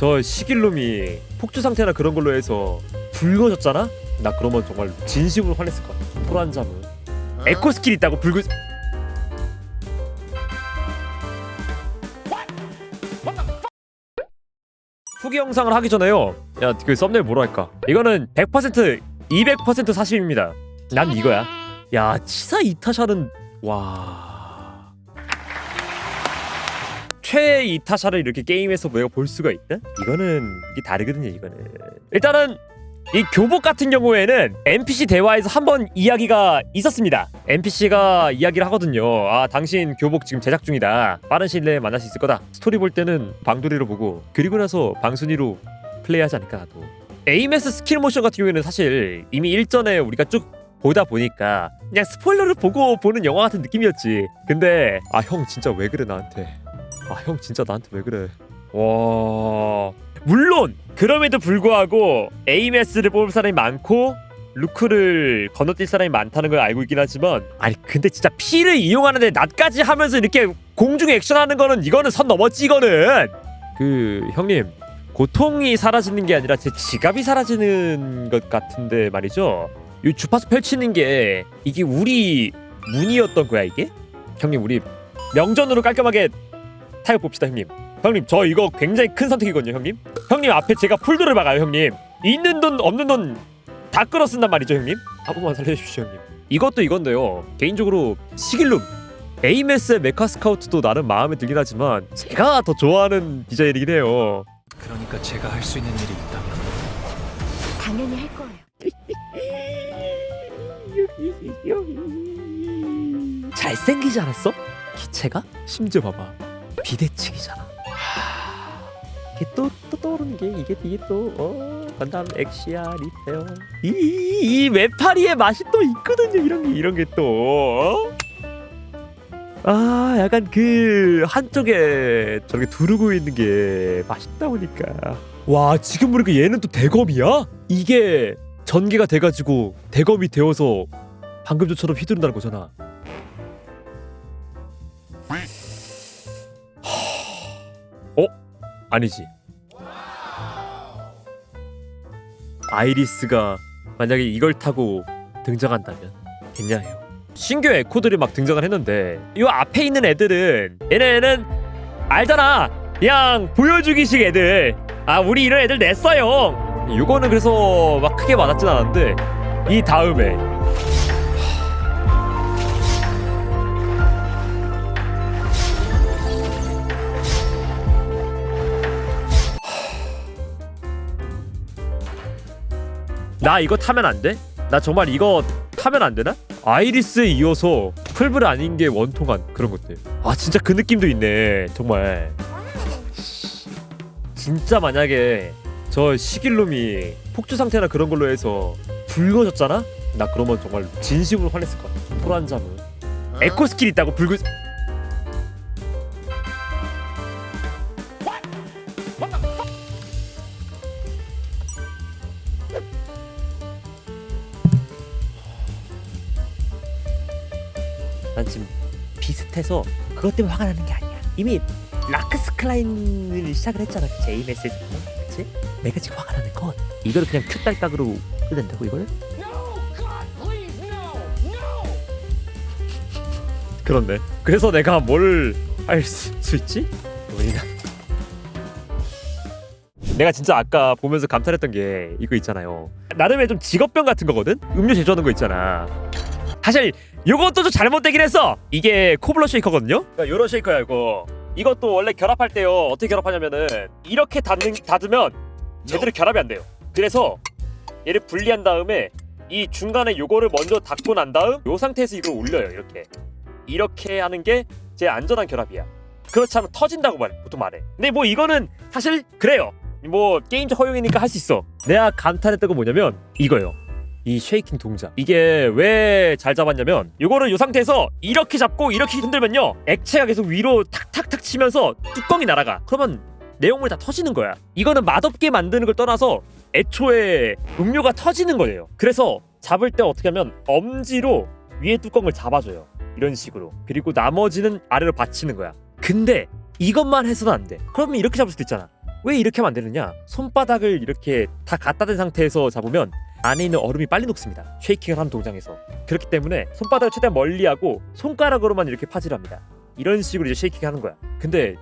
저 시길놈이 폭주 상태나 그런 걸로 해서 붉어졌잖아? 나 그러면 정말 진심으로 화냈을 것 같아. 토란자무 에코 스킬 있다고 붉은 후기 영상을 하기 전에요. 야, 그 썸네일 뭐로 할까? 이거는 100% 200% 사실입니다. 난 이거야. 야, 치사 이타샤는 와. 최애 이타샤를 이렇게 게임에서 내가 볼 수가 있다? 이거는 이게 다르거든요. 이거는 일단은 이 교복 같은 경우에는 NPC 대화에서 한번 이야기가 있었습니다. NPC가 이야기를 하거든요. 아, 당신 교복 지금 제작 중이다. 빠른 시일 내에 만날 수 있을 거다. 스토리 볼 때는 방돌이로 보고 그리고 나서 방순이로 플레이하지 않을까 나도. AMS 스킬 모션 같은 경우에는 사실 이미 일전에 우리가 쭉 보다 보니까 그냥 스포일러를 보고 보는 영화 같은 느낌이었지. 근데 아, 형 진짜 왜 그래 나한테. 아, 형 진짜 나한테 왜 그래. 와... 물론 그럼에도 불구하고 AMS를 뽑을 사람이 많고 루크를 건너뛸 사람이 많다는 걸 알고 있긴 하지만, 아니 근데 진짜 피를 이용하는데 나까지 하면서 이렇게 공중 액션하는 거는 이거는 선 넘었지. 이거는 그 형님 고통이 사라지는 게 아니라 제 지갑이 사라지는 것 같은데 말이죠. 이 주파수 펼치는 게 이게 우리 문이었던 거야 이게? 형님 우리 명전으로 깔끔하게 타협 봅시다 형님. 형님 저 이거 굉장히 큰 선택이거든요 형님. 형님 앞에 제가 풀도를 막아요 형님. 있는 돈 없는 돈 다 끌어 쓴단 말이죠 형님. 한 번만 살려주십시오 형님. 이것도 이건데요, 개인적으로 시길룸 AMS의 메카 스카우트도 나름 마음에 들긴 하지만 제가 더 좋아하는 디자인이긴 해요. 그러니까 제가 할 수 있는 일이 있다면 당연히 할 거예요. 잘생기지 않았어? 기체가? 심지어 봐봐 비대칭이잖아. 이게 또 떠오르는 게 이게 또 건담 엑시아 리페어 이 웹파리의 맛이 또 있거든요. 이런 게 또 아, 약간 그 한쪽에 저렇게 두르고 있는 게 맛있다 보니까. 와, 지금 보니까 얘는 또 대검이야? 이게 전개가 돼가지고 대검이 되어서 방금 전처럼 휘두른다는 거잖아. 아니지. 아이리스가 만약에 이걸 타고 등장한다면 됐냐요. 신규 에코들이 막 등장을 했는데 이 앞에 있는 애들은 얘네는 알잖아. 그냥 보여주기식 애들. 아, 우리 이런 애들 냈어요. 이거는 그래서 막 크게 맞았진 않았는데 이 다음에 나 이거 타면 안 돼? 나 정말 이거 타면 안 되나? 아이리스에 이어서 풀블 아닌 게 원통한 그런 것들. 아, 진짜 그 느낌도 있네 정말. 진짜 만약에 저 시길놈이 폭주 상태나 그런 걸로 해서 붉어졌잖아? 나 그러면 정말 진심으로 화냈을 것 같아. 토란자무 에코 스킬 있다고 붉은 난 지금 비슷해서 그것 때문에 화가 나는 게 아니야. 이미 라크스클라인을 시작을 했잖아. 그 JMS에서. 그치? 내가 지금 화가 나는 건 이거를 그냥 큐딸깍으로 끝낸다고 이거를? 그렇네. 그래서 내가 뭘 할 수 있지? 내가 진짜 아까 보면서 감탄했던 게 이거 있잖아요. 나름의 좀 직업병 같은 거거든? 음료 제조하는 거 있잖아. 사실 요것도 좀 잘못되긴 했어. 이게 코블러 쉐이커거든요. 그러니까 요런 쉐이커야 이거. 이것도 원래 결합할 때요, 어떻게 결합하냐면은 이렇게 닫으면 제대로 결합이 안 돼요. 그래서 얘를 분리한 다음에 이 중간에 요거를 먼저 닫고 난 다음 요 상태에서 이걸 올려요. 이렇게 하는 게 제일 안전한 결합이야. 그렇지 않으면 터진다고 보통 말해. 근데 뭐 이거는 사실 그래요. 뭐 게임적 허용이니까 할 수 있어. 내가 감탄했던 건 뭐냐면 이거요. 이 쉐이킹 동작. 이게 왜 잘 잡았냐면 이거를 이 상태에서 이렇게 잡고 이렇게 흔들면요, 액체가 계속 위로 탁탁탁 치면서 뚜껑이 날아가. 그러면 내용물이 다 터지는 거야. 이거는 맛없게 만드는 걸 떠나서 애초에 음료가 터지는 거예요. 그래서 잡을 때 어떻게 하면 엄지로 위에 뚜껑을 잡아줘요. 이런 식으로. 그리고 나머지는 아래로 받치는 거야. 근데 이것만 해서는 안 돼. 그러면 이렇게 잡을 수도 있잖아. 왜 이렇게 하면 안 되느냐? 손바닥을 이렇게 다 갖다 댄 상태에서 잡으면 안에 있는 얼음이 빨리 녹습니다. 쉐이킹을 하는 동작에서. 그렇기 때문에 손바닥을 최대한 멀리하고 손가락으로만 이렇게 파지를 합니다. 이런 식으로 이제 쉐이킹 하는 거야. 근데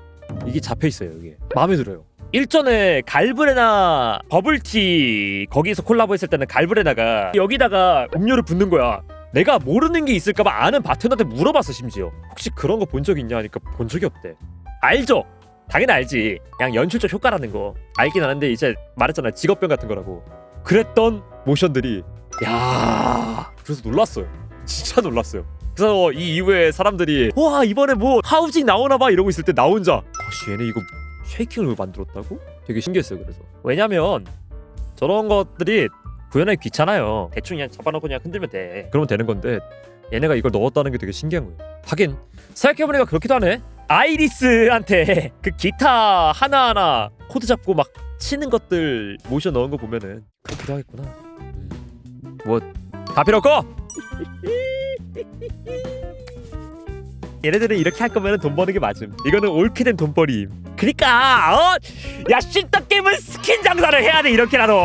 이게 잡혀 있어요. 이게 마음에 들어요. 일전에 갈브레나 버블티 거기서 콜라보했을 때는 갈브레나가 여기다가 음료를 붓는 거야. 내가 모르는 게 있을까봐 아는 바텐더한테 물어봤어. 심지어 혹시 그런 거 본 적 있냐 하니까 본 적이 없대. 알죠? 당연히 알지. 그냥 연출적 효과라는 거 알긴 아는데 이제 말했잖아, 직업병 같은 거라고. 그랬던 모션들이 야, 그래서 놀랐어요. 진짜 놀랐어요. 그래서 이 이후에 사람들이 와 이번에 뭐 하우징 나오나봐 이러고 있을 때 나 혼자 아씨 얘네 이거 쉐이킹을 왜 만들었다고? 되게 신기했어요. 그래서 왜냐면 저런 것들이 구현하기 귀찮아요. 대충 그냥 잡아놓고 그냥 흔들면 돼. 그러면 되는 건데 얘네가 이걸 넣었다는 게 되게 신기한 거예요. 하긴 생각해보니까 그렇기도 하네. 아이리스한테 그 기타 하나하나 코드 잡고 막 치는 것들 모션 넣은 거 보면은 그렇기도 하겠구나. 뭐 다 필요 없고 얘네들은 이렇게 할 거면 돈 버는 게 맞음. 이거는 옳게 된 돈벌이임. 그니까 야 씹덕 게임은 스킨 장사를 해야 돼. 이렇게라도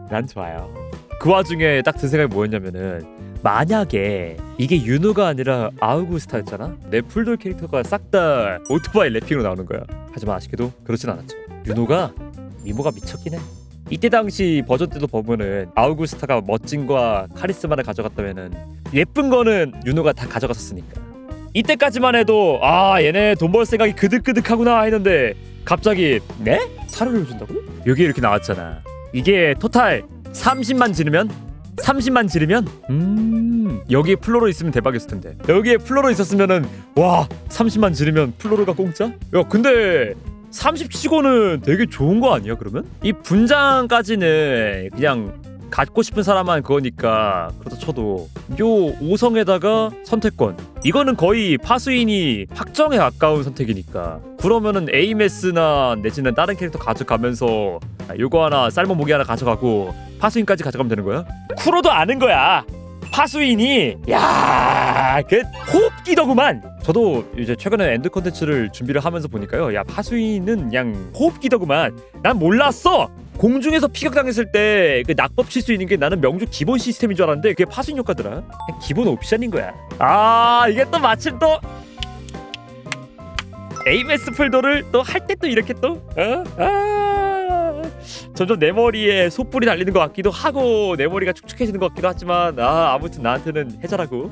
난 좋아요. 그 와중에 딱 든 생각이 뭐였냐면은 만약에 이게 윤호가 아니라 아우구스타였잖아. 내 풀돌 캐릭터가 싹 다 오토바이 래핑으로 나오는 거야. 하지만 아쉽게도 그렇진 않았죠. 윤호가 미모가 미쳤긴 해. 이때 당시 버전 때도 보면은 아우구스타가 멋짐과 카리스마를 가져갔다면은 예쁜 거는 윤호가 다 가져갔었으니까. 이때까지만 해도 아 얘네 돈 벌 생각이 그득그득하구나 했는데 갑자기 네? 사료를 준다고? 여기 이렇게 나왔잖아. 이게 토탈 30만 지르면 여기에 플로로 있으면 대박이었을 텐데. 여기에 플로로 있었으면은 와 30만 지르면 플로로가 공짜? 야 근데 30 치고는 되게 좋은 거 아니야 그러면? 이 분장까지는 그냥 갖고 싶은 사람만 그거니까 그렇다 쳐도 요 5성에다가 선택권 이거는 거의 파수인이 확정에 가까운 선택이니까 그러면은 에이메스나 내지는 다른 캐릭터 가져가면서 요거 하나 쌀먹 모기 하나 가져가고 파수인까지 가져가면 되는 거야? 쿠로도 아는 거야. 파수인이 그 호흡기더구만. 저도 이제 최근에 엔드 컨텐츠를 준비를 하면서 보니까요, 야 파수인은 그냥 호흡기더구만. 난 몰랐어. 공중에서 피격당했을 때 그 낙법 칠 수 있는 게 나는 명중 기본 시스템인 줄 알았는데 그게 파수인 효과더라. 그냥 기본 옵션인 거야. 아 이게 또 마침 또 에이메스 풀도를 또 할 때 또 이렇게 또 점점 내 머리에 솥불이 달리는 것 같기도 하고 내 머리가 축축해지는 것 같기도 하지만 아무튼 나한테는 해자라고.